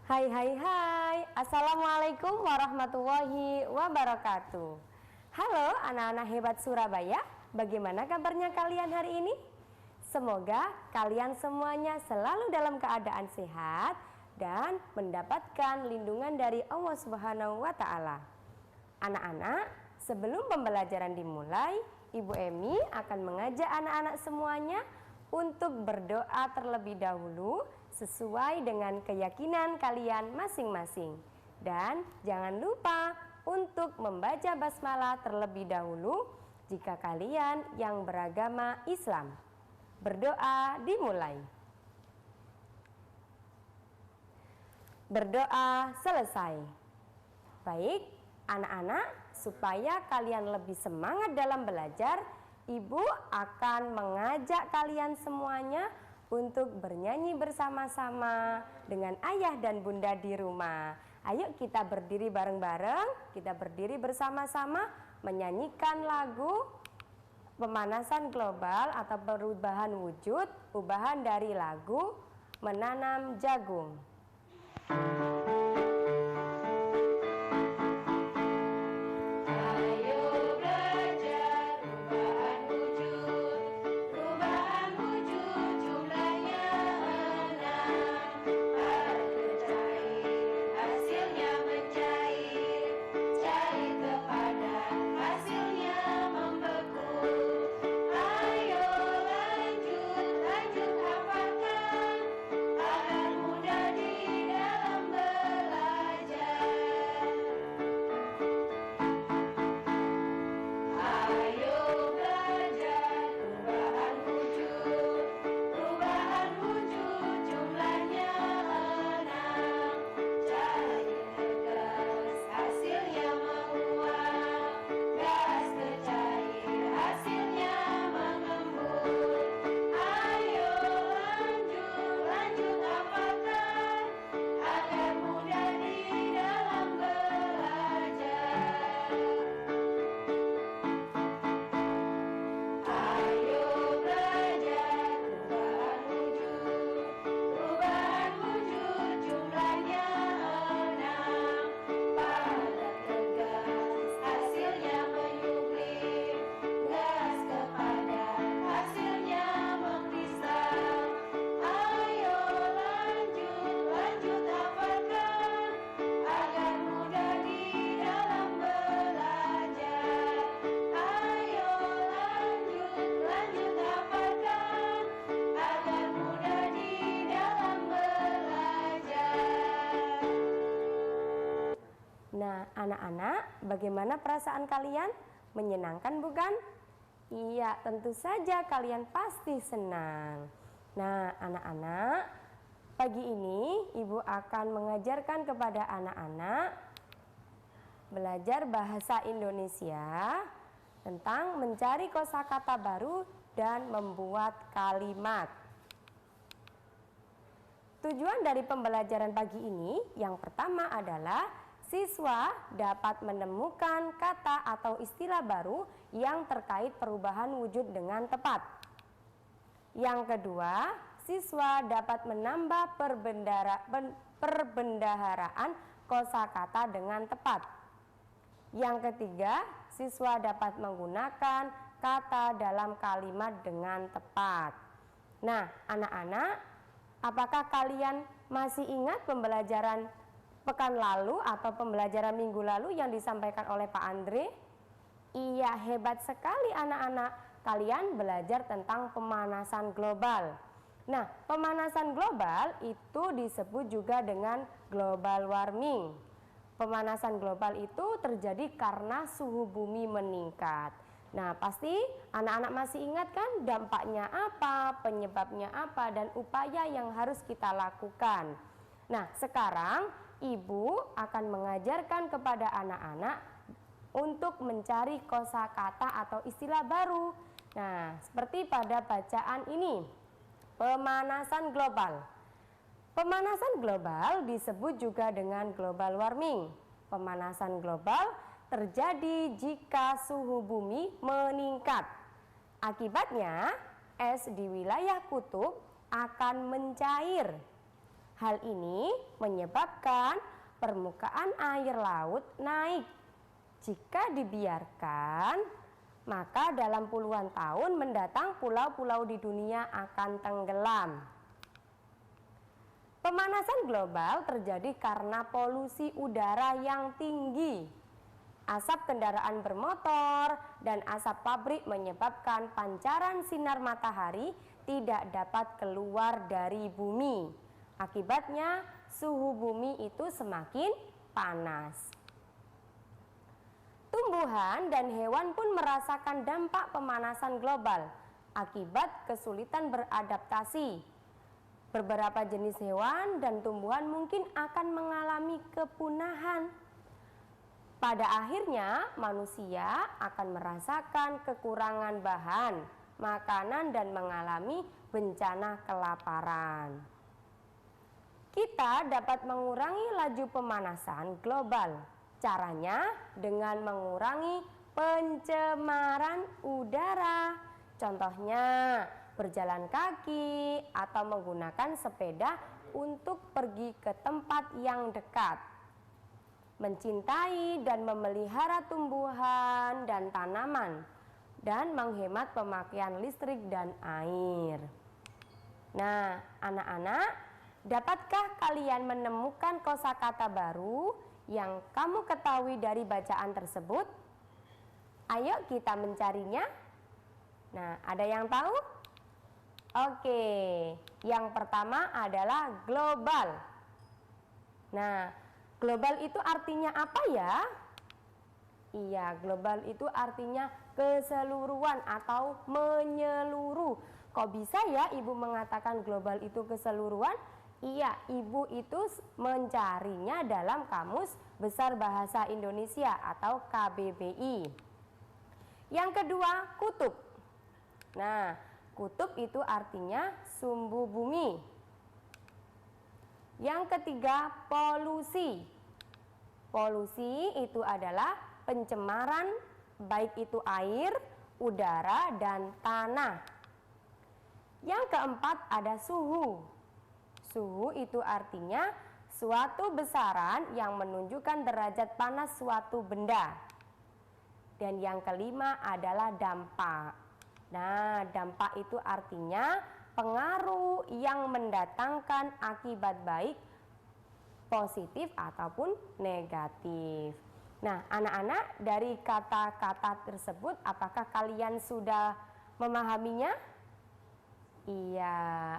Hai hai hai, Assalamualaikum warahmatullahi wabarakatuh. Halo anak-anak hebat Surabaya, bagaimana kabarnya kalian hari ini? Semoga kalian semuanya selalu dalam keadaan sehat dan mendapatkan lindungan dari Allah Subhanahu wa Ta'ala. Anak-anak, sebelum pembelajaran dimulai, Ibu Emi akan mengajak anak-anak semuanya untuk berdoa terlebih dahulu sesuai dengan keyakinan kalian masing-masing. Dan jangan lupa untuk membaca basmalah terlebih dahulu jika kalian yang beragama Islam. Berdoa dimulai. Berdoa selesai. Baik, anak-anak, supaya kalian lebih semangat dalam belajar, Ibu akan mengajak kalian semuanya untuk bernyanyi bersama-sama dengan ayah dan bunda di rumah. Ayo kita berdiri bareng-bareng, kita berdiri bersama-sama menyanyikan lagu pemanasan global atau perubahan wujud, ubahan dari lagu Menanam Jagung. Nah, anak-anak, bagaimana perasaan kalian? Menyenangkan bukan? Iya, tentu saja kalian pasti senang. Nah, anak-anak, pagi ini Ibu akan mengajarkan kepada anak-anak belajar bahasa Indonesia tentang mencari kosakata baru dan membuat kalimat. Tujuan dari pembelajaran pagi ini yang pertama adalah siswa dapat menemukan kata atau istilah baru yang terkait perubahan wujud dengan tepat. Yang kedua, siswa dapat menambah perbendaharaan kosakata dengan tepat. Yang ketiga, siswa dapat menggunakan kata dalam kalimat dengan tepat. Nah, anak-anak, apakah kalian masih ingat pembelajaran pekan lalu atau pembelajaran minggu lalu yang disampaikan oleh Pak Andre? Iya, hebat sekali anak-anak. Kalian belajar tentang pemanasan global. Nah, pemanasan global itu disebut juga dengan global warming. Pemanasan global itu terjadi karena suhu bumi meningkat. Nah, pasti anak-anak masih ingat kan dampaknya apa, penyebabnya apa, dan upaya yang harus kita lakukan. Nah, sekarang Ibu akan mengajarkan kepada anak-anak untuk mencari kosakata atau istilah baru. Nah, seperti pada bacaan ini, pemanasan global. Pemanasan global disebut juga dengan global warming. Pemanasan global terjadi jika suhu bumi meningkat. Akibatnya, es di wilayah kutub akan mencair. Hal ini menyebabkan permukaan air laut naik. Jika dibiarkan, maka dalam puluhan tahun mendatang pulau-pulau di dunia akan tenggelam. Pemanasan global terjadi karena polusi udara yang tinggi. Asap kendaraan bermotor dan asap pabrik menyebabkan pancaran sinar matahari tidak dapat keluar dari bumi. Akibatnya, suhu bumi itu semakin panas. Tumbuhan dan hewan pun merasakan dampak pemanasan global akibat kesulitan beradaptasi. Beberapa jenis hewan dan tumbuhan mungkin akan mengalami kepunahan. Pada akhirnya, manusia akan merasakan kekurangan bahan, makanan, dan mengalami bencana kelaparan. Kita dapat mengurangi laju pemanasan global. Caranya dengan mengurangi pencemaran udara. Contohnya, berjalan kaki atau menggunakan sepeda untuk pergi ke tempat yang dekat. Mencintai dan memelihara tumbuhan dan tanaman, dan menghemat pemakaian listrik dan air. Nah, anak-anak, dapatkah kalian menemukan kosakata baru yang kamu ketahui dari bacaan tersebut? Ayo kita mencarinya. Nah, ada yang tahu? Oke, yang pertama adalah global. Nah, global itu artinya apa ya? Iya, global itu artinya keseluruhan atau menyeluruh. Kok bisa ya Ibu mengatakan global itu keseluruhan? Iya, Ibu itu mencarinya dalam Kamus Besar Bahasa Indonesia atau KBBI. Yang kedua, kutub. Nah, kutub itu artinya sumbu bumi. Yang ketiga, polusi. Polusi itu adalah pencemaran baik itu air, udara, dan tanah. Yang keempat ada suhu. Suhu itu artinya suatu besaran yang menunjukkan derajat panas suatu benda. Dan yang kelima adalah dampak. Nah, dampak itu artinya pengaruh yang mendatangkan akibat baik, positif ataupun negatif. Nah, anak-anak, dari kata-kata tersebut apakah kalian sudah memahaminya? Iya.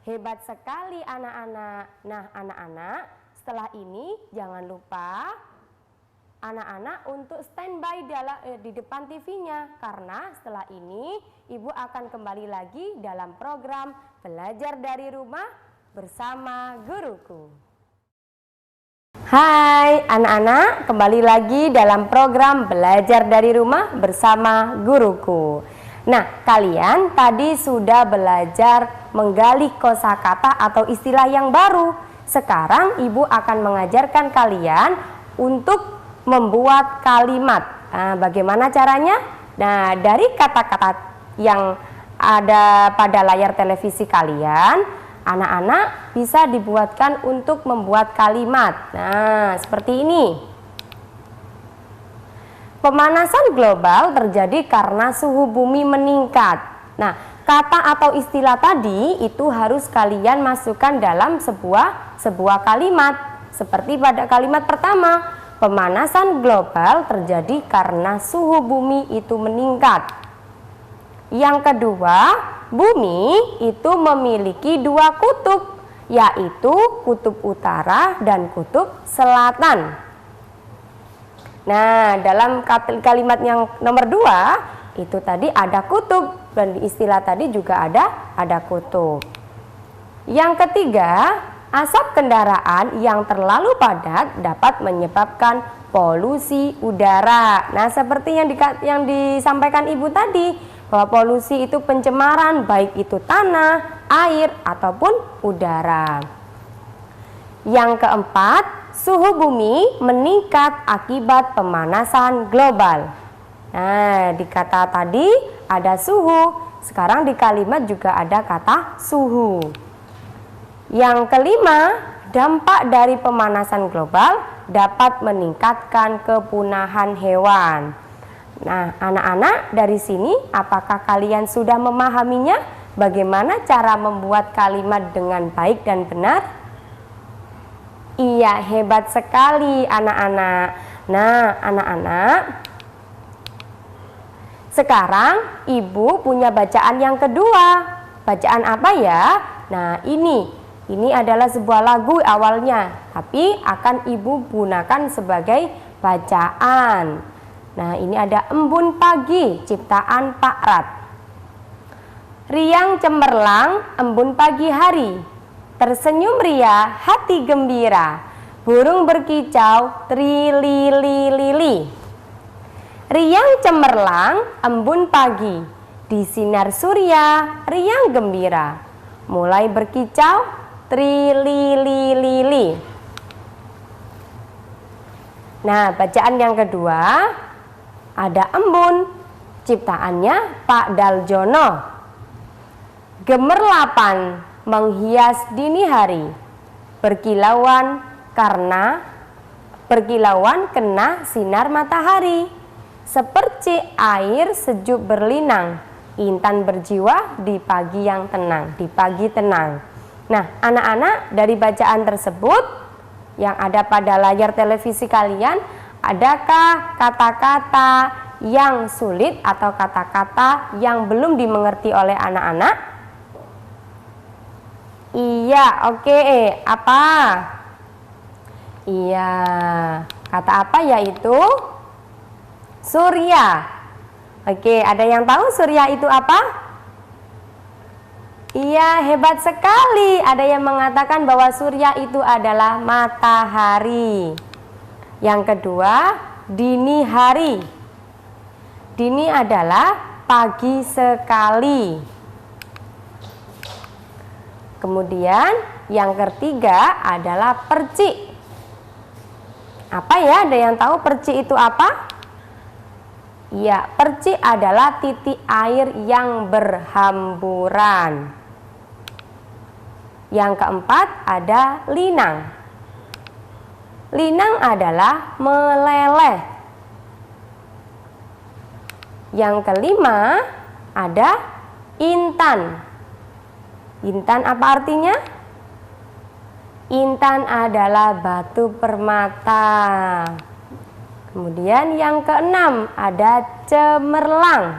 Hebat sekali anak-anak. Nah, anak-anak, setelah ini jangan lupa anak-anak untuk standby di depan TV-nya, karena setelah ini Ibu akan kembali lagi dalam program Belajar dari Rumah bersama Guruku. Hai anak-anak, kembali lagi dalam program Belajar dari Rumah bersama Guruku. Nah, kalian tadi sudah belajar menggali kosakata atau istilah yang baru. Sekarang Ibu akan mengajarkan kalian untuk membuat kalimat. Nah, bagaimana caranya? Nah, dari kata-kata yang ada pada layar televisi kalian, anak-anak bisa dibuatkan untuk membuat kalimat. Nah, seperti ini. Pemanasan global terjadi karena suhu bumi meningkat. Nah, kata atau istilah tadi itu harus kalian masukkan dalam sebuah kalimat. Seperti pada kalimat pertama, pemanasan global terjadi karena suhu bumi itu meningkat. Yang kedua, bumi itu memiliki dua kutub, yaitu kutub utara dan kutub selatan. Nah, dalam kalimat yang nomor 2 itu tadi ada kutub, dan di istilah tadi juga ada kutub. Yang ketiga, asap kendaraan yang terlalu padat dapat menyebabkan polusi udara. Nah, seperti yang disampaikan Ibu tadi, bahwa polusi itu pencemaran baik itu tanah, air, ataupun udara. Yang keempat, suhu bumi meningkat akibat pemanasan global. Nah, di kata tadi ada suhu, sekarang di kalimat juga ada kata suhu. Yang kelima, dampak dari pemanasan global dapat meningkatkan kepunahan hewan. Nah, anak-anak, dari sini apakah kalian sudah memahaminya? Bagaimana cara membuat kalimat dengan baik dan benar? Iya, hebat sekali anak-anak. Nah, anak-anak, sekarang Ibu punya bacaan yang kedua. Bacaan apa ya? Nah, ini adalah sebuah lagu awalnya, tapi akan Ibu gunakan sebagai bacaan. Nah, ini ada Embun Pagi, ciptaan Pak Rat. Riang cemerlang, embun pagi hari, tersenyum ria, hati gembira, burung berkicau, trilili-lili. Riang cemerlang, embun pagi, di sinar surya, riang gembira, mulai berkicau, trilili-lili. Nah, bacaan yang kedua ada embun, ciptaannya Pak Daljono. Gemerlapan menghias dini hari, berkilauan kena sinar matahari, seperti air sejuk berlinang, intan berjiwa di pagi yang tenang, di pagi tenang. Nah, anak-anak, dari bacaan tersebut yang ada pada layar televisi kalian, adakah kata-kata yang sulit atau kata-kata yang belum dimengerti oleh anak-anak? Iya, oke. Apa? Iya, kata apa yaitu? Surya. Oke, ada yang tahu surya itu apa? Iya, hebat sekali. Ada yang mengatakan bahwa surya itu adalah matahari. Yang kedua, dini hari. Dini adalah pagi sekali. Kemudian yang ketiga adalah percik. Apa ya? Ada yang tahu percik itu apa? Ya, percik adalah titik air yang berhamburan. Yang keempat ada linang. Linang adalah meleleh. Yang kelima ada intan. Intan apa artinya? Intan adalah batu permata. Kemudian yang keenam ada cemerlang.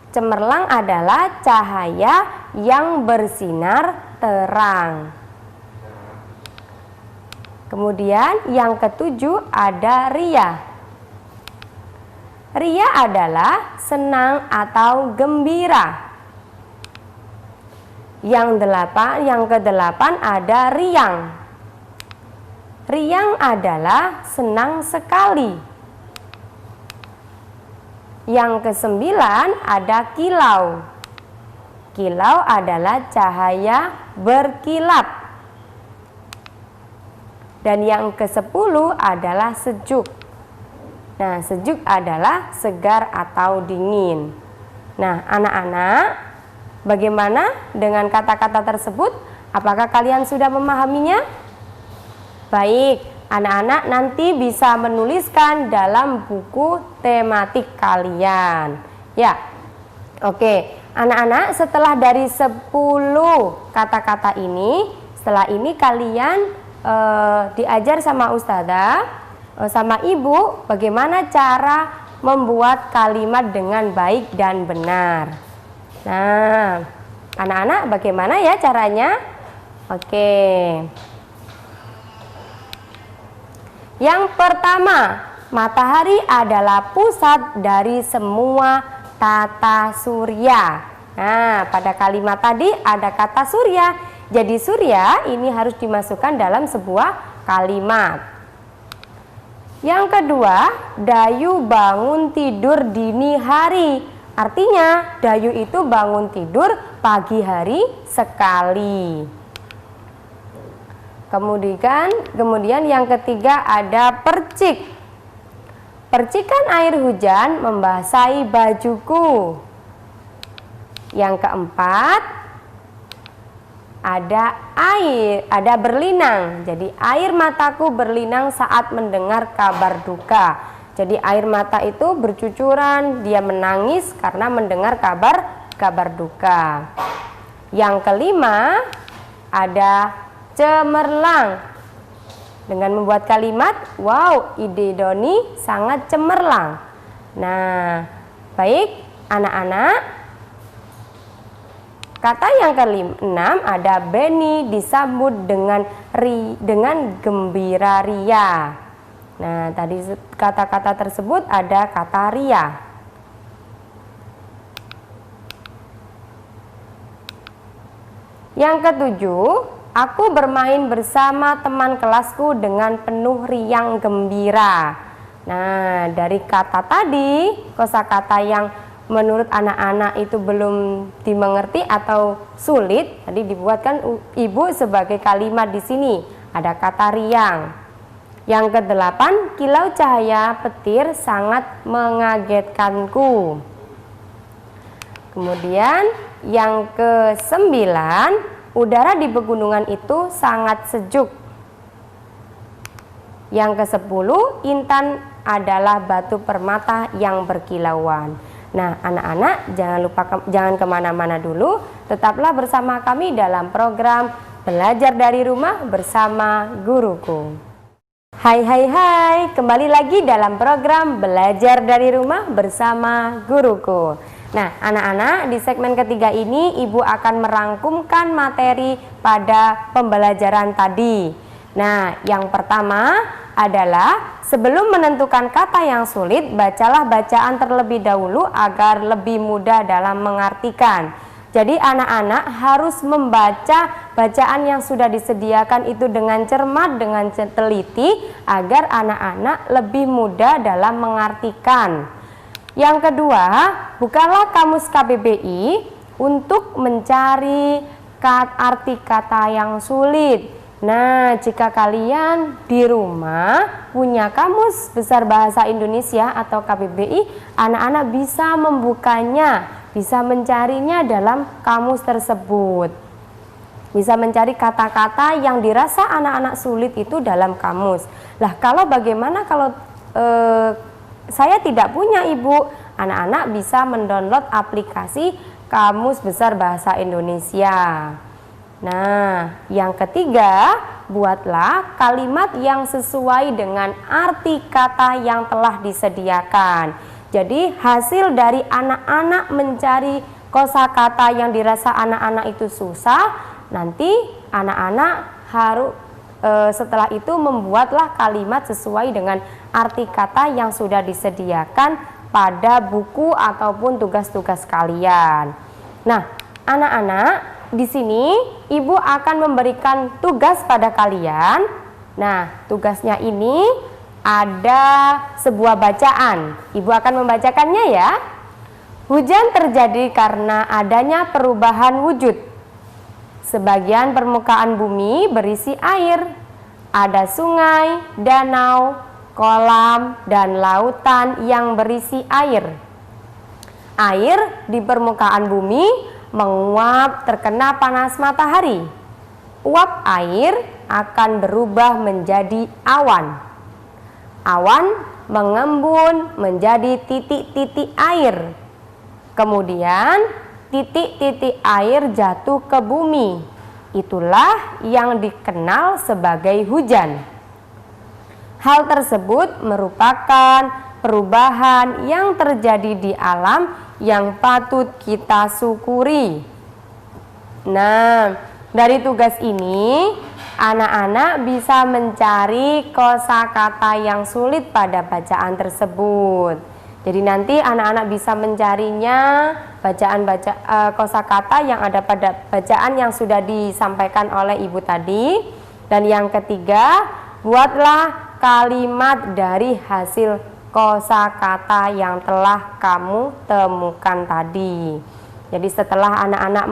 Cemerlang adalah cahaya yang bersinar terang. Kemudian yang ketujuh ada ria. Ria adalah senang atau gembira. Yang kedelapan ada riang. Riang adalah senang sekali. Yang kesembilan ada kilau. Kilau adalah cahaya berkilap. Dan yang ke-10 adalah sejuk. Nah, sejuk adalah segar atau dingin. Nah, anak-anak, bagaimana dengan kata-kata tersebut? Apakah kalian sudah memahaminya? Baik, anak-anak nanti bisa menuliskan dalam buku tematik kalian. Ya, oke. Anak-anak, setelah dari 10 kata-kata ini, setelah ini kalian diajar sama ustazah, sama ibu, bagaimana cara membuat kalimat dengan baik dan benar. Nah, anak-anak bagaimana ya caranya? Oke. Yang pertama, matahari adalah pusat dari semua tata surya. Nah, pada kalimat tadi ada kata surya. Jadi surya ini harus dimasukkan dalam sebuah kalimat. Yang kedua, Dayu bangun tidur dini hari. Artinya, Dayu itu bangun tidur pagi hari sekali. Kemudian yang ketiga ada percik. Percikan air hujan membasahi bajuku. Yang keempat, ada air, ada berlinang. Jadi air mataku berlinang saat mendengar kabar duka. Jadi air mata itu bercucuran, dia menangis karena mendengar kabar duka. Yang kelima ada cemerlang. Dengan membuat kalimat, wow, ide Doni sangat cemerlang. Nah, baik anak-anak. Kata yang ke-6 ada Benny disambut dengan gembira ria. Nah, tadi kata-kata tersebut ada kata ria. Yang ke-7, aku bermain bersama teman kelasku dengan penuh riang gembira. Nah, dari kata tadi, kosakata yang menurut anak-anak itu belum dimengerti atau sulit, tadi dibuatkan ibu sebagai kalimat di sini. Ada kata riang. Yang ke-8, kilau cahaya petir sangat mengagetkanku. Kemudian yang ke-9, udara di pegunungan itu sangat sejuk. Yang ke-10, intan adalah batu permata yang berkilauan. Nah, anak-anak jangan kemana-mana dulu, tetaplah bersama kami dalam program Belajar dari Rumah bersama Guruku. Hai, kembali lagi dalam program Belajar dari Rumah bersama Guruku. Nah, anak-anak, di segmen ketiga ini Ibu akan merangkumkan materi pada pembelajaran tadi. Nah, yang pertama adalah sebelum menentukan kata yang sulit, bacalah bacaan terlebih dahulu agar lebih mudah dalam mengartikan. Jadi anak-anak harus membaca bacaan yang sudah disediakan itu dengan cermat, dengan teliti, agar anak-anak lebih mudah dalam mengartikan. Yang kedua, bukalah kamus KBBI untuk mencari arti kata yang sulit. Nah, jika kalian di rumah punya kamus besar bahasa Indonesia atau KBBI, anak-anak bisa membukanya, bisa mencarinya dalam kamus tersebut. Bisa mencari kata-kata yang dirasa anak-anak sulit itu dalam kamus. Lah, bagaimana kalau saya tidak punya, Ibu? Anak-anak bisa mendownload aplikasi Kamus Besar Bahasa Indonesia. Nah, yang ketiga, buatlah kalimat yang sesuai dengan arti kata yang telah disediakan. Jadi, hasil dari anak-anak mencari kosakata yang dirasa anak-anak itu susah, nanti anak-anak harus setelah itu membuatlah kalimat sesuai dengan arti kata yang sudah disediakan pada buku ataupun tugas-tugas kalian. Nah, anak-anak, di sini Ibu akan memberikan tugas pada kalian. Nah, tugasnya ini ada sebuah bacaan. Ibu akan membacakannya ya. Hujan terjadi karena adanya perubahan wujud. Sebagian permukaan bumi berisi air. Ada sungai, danau, kolam, dan lautan yang berisi air. Air di permukaan bumi menguap terkena panas matahari. Uap air akan berubah menjadi awan. Awan mengembun menjadi titik-titik air. Kemudian titik-titik air jatuh ke bumi. Itulah yang dikenal sebagai hujan. Hal tersebut merupakan perubahan yang terjadi di alam yang patut kita syukuri. Nah, dari tugas ini anak-anak bisa mencari kosakata yang sulit pada bacaan tersebut. Jadi nanti anak-anak bisa mencarinya kosakata yang ada pada bacaan yang sudah disampaikan oleh Ibu tadi. Dan yang ketiga, buatlah kalimat dari hasil kosakata yang telah kamu temukan tadi. Jadi setelah anak-anak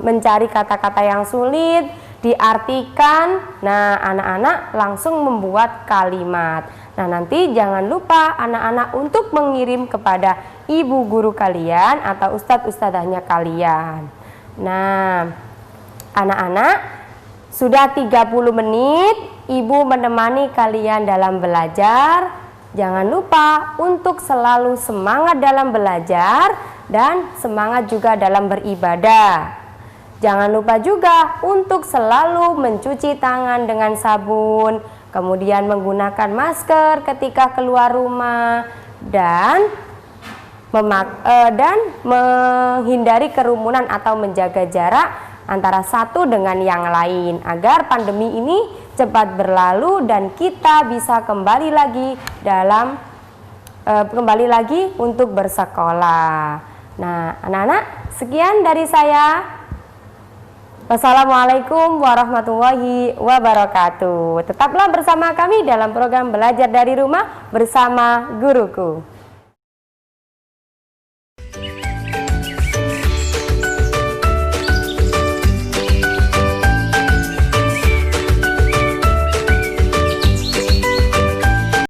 mencari kata-kata yang sulit, diartikan, nah anak-anak langsung membuat kalimat. Nah, nanti jangan lupa anak-anak untuk mengirim kepada ibu guru kalian atau ustadz-ustadzahnya kalian. Nah, Anak-anak, sudah 30 menit Ibu menemani kalian dalam belajar. Jangan lupa untuk selalu semangat dalam belajar dan semangat juga dalam beribadah. Jangan lupa juga untuk selalu mencuci tangan dengan sabun, kemudian menggunakan masker ketika keluar rumah, dan menghindari kerumunan atau menjaga jarak antara satu dengan yang lain agar pandemi ini cepat berlalu dan kita bisa kembali lagi untuk bersekolah. Nah, anak-anak, sekian dari saya. Wassalamualaikum warahmatullahi wabarakatuh. Tetaplah bersama kami dalam program Belajar dari Rumah bersama Guruku.